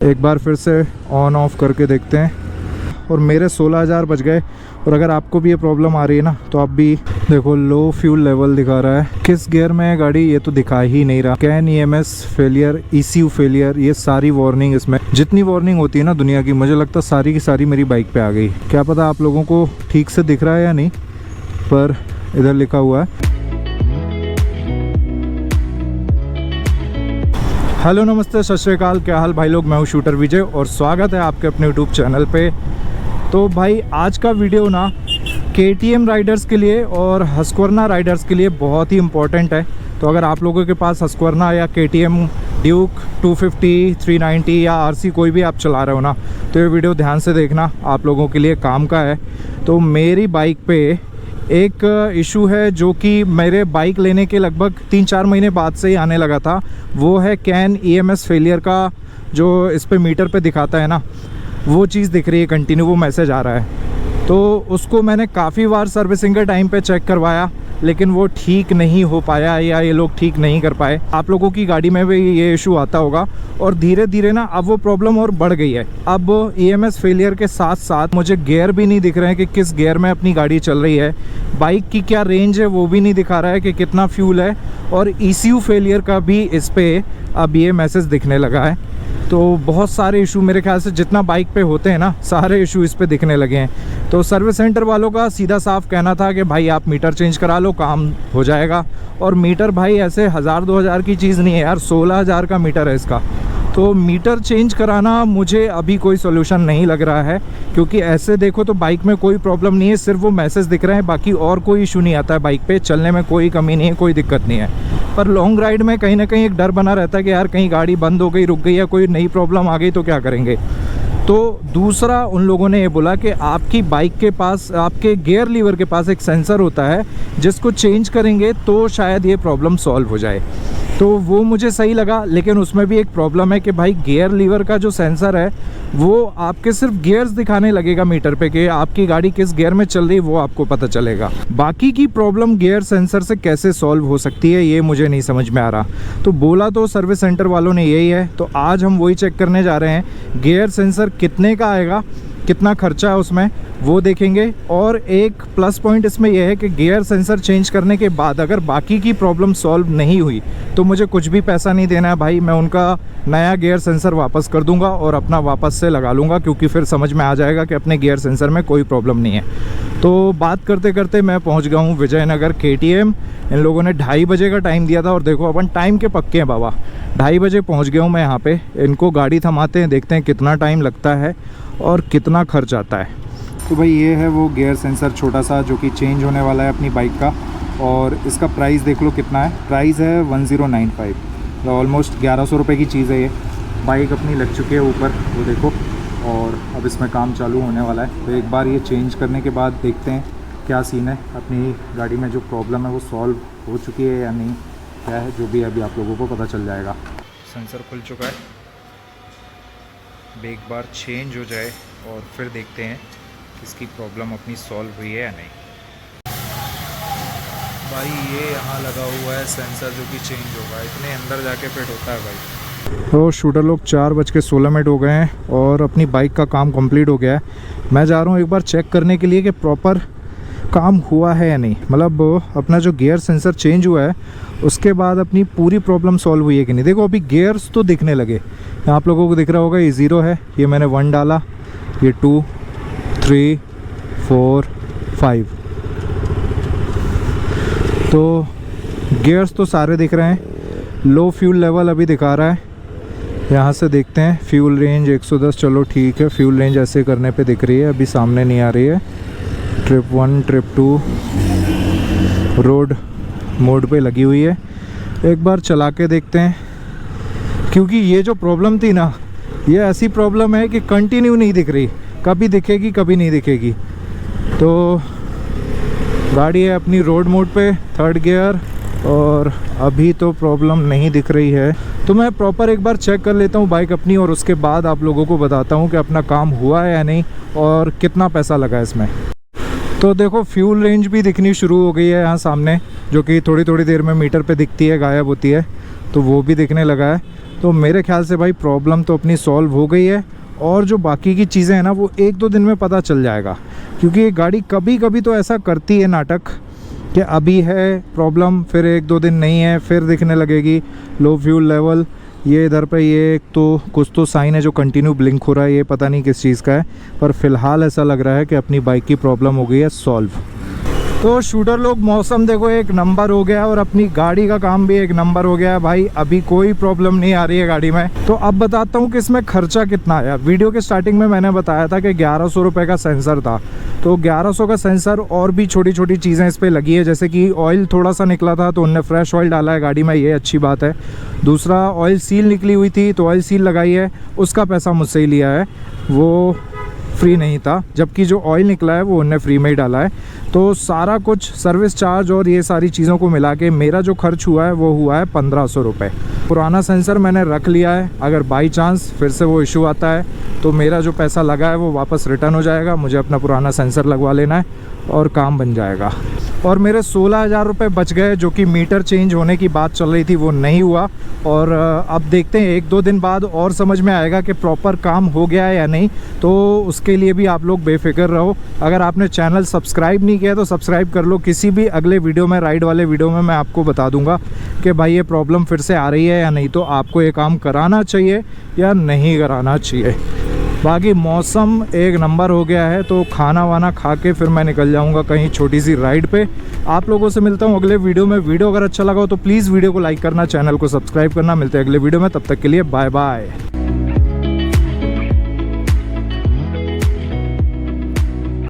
एक बार फिर से ऑन ऑफ करके देखते हैं और मेरे 16,000 बच गए। और अगर आपको भी ये प्रॉब्लम आ रही है ना तो आप भी देखो, लो फ्यूल लेवल दिखा रहा है। किस गियर में है गाड़ी ये तो दिखा ही नहीं रहा। Can EMS failure, ECU failure, ये सारी वार्निंग, इसमें जितनी वार्निंग होती है ना दुनिया की, मुझे लगता है सारी की सारी मेरी बाइक पे आ गई। क्या पता आप लोगों को ठीक से दिख रहा है या नहीं, पर इधर लिखा हुआ है। हेलो नमस्ते सत श्री अकाल, क्या हाल भाई लोग। मैं हूँ शूटर विजय और स्वागत है आपके अपने यूट्यूब चैनल पे। तो भाई आज का वीडियो ना KTM राइडर्स के लिए और हस्क्वर्ना राइडर्स के लिए बहुत ही इम्पोर्टेंट है। तो अगर आप लोगों के पास हस्क्वर्ना या KTM ड्यूक 250, 390 या RC कोई भी आप चला रहे हो ना, तो ये वीडियो ध्यान से देखना, आप लोगों के लिए काम का है। तो मेरी बाइक पे एक इशू है जो कि मेरे बाइक लेने के लगभग 3-4 महीने बाद से ही आने लगा था। वो है कैन EMS फेलियर का, जो इस पे मीटर पे दिखाता है ना, वो चीज़ दिख रही है कंटिन्यू, वो मैसेज आ रहा है। तो उसको मैंने काफ़ी बार सर्विसिंग के टाइम पे चेक करवाया, लेकिन वो ठीक नहीं हो पाया या ये लोग ठीक नहीं कर पाए। आप लोगों की गाड़ी में भी ये इशू आता होगा और धीरे धीरे ना अब वो प्रॉब्लम और बढ़ गई है। अब EMS फेलियर के साथ साथ मुझे गियर भी नहीं दिख रहे हैं कि किस गियर में अपनी गाड़ी चल रही है। बाइक की क्या रेंज है वो भी नहीं दिखा रहा है कि कितना फ्यूल है। और ECU फेलियर का भी इस पर अब ये मैसेज दिखने लगा है। तो बहुत सारे इशू मेरे ख्याल से जितना बाइक पे होते हैं ना, सारे इशू इस पे दिखने लगे हैं। तो सर्विस सेंटर वालों का सीधा साफ कहना था कि भाई आप मीटर चेंज करा लो, काम हो जाएगा। और मीटर भाई ऐसे 1000-2000 की चीज़ नहीं है यार, 16,000 का मीटर है इसका। तो मीटर चेंज कराना मुझे अभी कोई सोल्यूशन नहीं लग रहा है, क्योंकि ऐसे देखो तो बाइक में कोई प्रॉब्लम नहीं है, सिर्फ वो मैसेज दिख रहे हैं, बाकी और कोई इशू नहीं आता है। बाइक पे चलने में कोई कमी नहीं है, कोई दिक्कत नहीं है। पर लॉन्ग राइड में कहीं ना कहीं एक डर बना रहता है कि यार कहीं गाड़ी बंद हो गई, रुक गई, या कोई नई प्रॉब्लम आ गई तो क्या करेंगे। तो दूसरा उन लोगों ने ये बोला कि आपकी बाइक के पास, आपके गियर लीवर के पास एक सेंसर होता है जिसको चेंज करेंगे तो शायद ये प्रॉब्लम सॉल्व हो जाए। तो वो मुझे सही लगा, लेकिन उसमें भी एक प्रॉब्लम है कि भाई गियर लीवर का जो सेंसर है वो आपके सिर्फ गियर्स दिखाने लगेगा मीटर पे कि आपकी गाड़ी किस गियर में चल रही है, वो आपको पता चलेगा। बाकी की प्रॉब्लम गियर सेंसर से कैसे सॉल्व हो सकती है ये मुझे नहीं समझ में आ रहा। तो बोला तो सर्विस सेंटर वालों ने यही है, तो आज हम वही चेक करने जा रहे हैं। गियर सेंसर कितने का आएगा, कितना खर्चा है उसमें, वो देखेंगे। और एक प्लस पॉइंट इसमें यह है कि गियर सेंसर चेंज करने के बाद अगर बाकी की प्रॉब्लम सॉल्व नहीं हुई तो मुझे कुछ भी पैसा नहीं देना है भाई, मैं उनका नया गियर सेंसर वापस कर दूंगा और अपना वापस से लगा लूँगा, क्योंकि फिर समझ में आ जाएगा कि अपने गियर सेंसर में कोई प्रॉब्लम नहीं है। तो बात करते करते मैं पहुँच गया हूँ विजयनगर KTM। इन लोगों ने 2:30 बजे का टाइम दिया था और देखो अपन टाइम के पक्के हैं बाबा, 2:30 बजे पहुँच गया हूँ मैं यहाँ पे। इनको गाड़ी थमाते हैं, देखते हैं कितना टाइम लगता है और कितना खर्च आता है। तो भाई ये है वो गियर सेंसर छोटा सा जो कि चेंज होने वाला है अपनी बाइक का, और इसका प्राइस देख लो कितना है। प्राइस है 1095, तो ऑलमोस्ट 1100 रुपये की चीज़ है ये। बाइक अपनी लग चुकी है ऊपर, वो देखो, और अब इसमें काम चालू होने वाला है। तो एक बार ये चेंज करने के बाद देखते हैं क्या सीन है, अपनी गाड़ी में जो प्रॉब्लम है वो सॉल्व हो चुकी है या नहीं, क्या है जो भी अभी आप लोगों को पता चल जाएगा। सेंसर खुल चुका है, एक बार चेंज हो जाए और फिर देखते हैं इसकी प्रॉब्लम अपनी सॉल्व हुई है या नहीं। भाई ये यहाँ लगा हुआ है सेंसर जो कि चेंज होगा, इतने अंदर जाके फिट होता है भाई। तो शूटर लोग 4:16 हो गए हैं और अपनी बाइक का काम कंप्लीट हो गया है। मैं जा रहा हूँ एक बार चेक करने के लिए कि प्रॉपर काम हुआ है या नहीं, मतलब अपना जो गियर सेंसर चेंज हुआ है उसके बाद अपनी पूरी प्रॉब्लम सॉल्व हुई है कि नहीं। देखो अभी गियर्स तो दिखने लगे, आप लोगों को दिख रहा होगा, ये 0 है, ये मैंने 1 डाला, ये 2, 3, 4, 5। तो गियर्स तो सारे दिख रहे हैं। लो फ्यूल लेवल अभी दिखा रहा है, यहाँ से देखते हैं। फ्यूल रेंज 110, चलो ठीक है, फ्यूल रेंज ऐसे करने पे दिख रही है, अभी सामने नहीं आ रही है। ट्रिप 1, ट्रिप 2 रोड मोड पे लगी हुई है। एक बार चला के देखते हैं, क्योंकि ये जो प्रॉब्लम थी ना, ये ऐसी प्रॉब्लम है कि कंटिन्यू नहीं दिख रही, कभी दिखेगी कभी नहीं दिखेगी। तो गाड़ी है अपनी रोड मोड पे, 3rd गियर, और अभी तो प्रॉब्लम नहीं दिख रही है। तो मैं प्रॉपर एक बार चेक कर लेता हूँ बाइक अपनी, और उसके बाद आप लोगों को बताता हूँ कि अपना काम हुआ है या नहीं और कितना पैसा लगा इसमें। तो देखो फ्यूल रेंज भी दिखनी शुरू हो गई है यहाँ सामने, जो कि थोड़ी थोड़ी देर में मीटर पे दिखती है, गायब होती है, तो वो भी दिखने लगा है। तो मेरे ख्याल से भाई प्रॉब्लम तो अपनी सॉल्व हो गई है, और जो बाकी की चीज़ें हैं ना वो 1-2 दिन में पता चल जाएगा, क्योंकि ये गाड़ी कभी कभी तो ऐसा करती है नाटक कि अभी है प्रॉब्लम, फिर 1-2 दिन नहीं है, फिर दिखने लगेगी लो फ्यूल लेवल। ये इधर पे ये एक तो कुछ तो साइन है जो कंटिन्यू ब्लिंक हो रहा है, ये पता नहीं किस चीज़ का है, पर फ़िलहाल ऐसा लग रहा है कि अपनी बाइक की प्रॉब्लम हो गई है सॉल्व। तो शूटर लोग, मौसम देखो एक नंबर हो गया और अपनी गाड़ी का काम भी एक नंबर हो गया है भाई, अभी कोई प्रॉब्लम नहीं आ रही है गाड़ी में। तो अब बताता हूँ कि इसमें खर्चा कितना आया। वीडियो के स्टार्टिंग में मैंने बताया था कि 1100 रुपये का सेंसर था, तो 1100 का सेंसर और भी छोटी छोटी चीज़ें इस पर लगी है, जैसे कि ऑयल थोड़ा सा निकला था तो उनने फ्रेश ऑयल डाला है गाड़ी में, ये अच्छी बात है। दूसरा, ऑयल सील निकली हुई थी तो ऑयल सील लगाई है, उसका पैसा मुझसे ही लिया है, वो फ्री नहीं था, जबकि जो ऑयल निकला है वो उनने फ्री में ही डाला है। तो सारा कुछ सर्विस चार्ज और ये सारी चीज़ों को मिला के मेरा जो खर्च हुआ है वो हुआ है 1500 रुपये। पुराना सेंसर मैंने रख लिया है, अगर बाई चांस फिर से वो इशू आता है तो मेरा जो पैसा लगा है वो वापस रिटर्न हो जाएगा, मुझे अपना पुराना सेंसर लगवा लेना है और काम बन जाएगा। और मेरे 16,000 रुपये बच गए, जो कि मीटर चेंज होने की बात चल रही थी वो नहीं हुआ। और अब देखते हैं 1-2 दिन बाद और समझ में आएगा कि प्रॉपर काम हो गया है या नहीं, तो उसके लिए भी आप लोग बेफिक्र रहो। अगर आपने चैनल सब्सक्राइब नहीं किया तो सब्सक्राइब कर लो, किसी भी अगले वीडियो में, राइड वाले वीडियो में मैं आपको बता दूंगा कि भाई ये प्रॉब्लम फिर से आ रही है या नहीं, तो आपको ये काम कराना चाहिए या नहीं कराना चाहिए। बाकी मौसम एक नंबर हो गया है, तो खाना वाना खा के फिर मैं निकल जाऊंगा कहीं छोटी सी राइड पे। आप लोगों से मिलता हूं अगले वीडियो में। वीडियो अगर अच्छा लगा हो तो प्लीज़ वीडियो को लाइक करना, चैनल को सब्सक्राइब करना। मिलते हैं अगले वीडियो में, तब तक के लिए बाय बाय।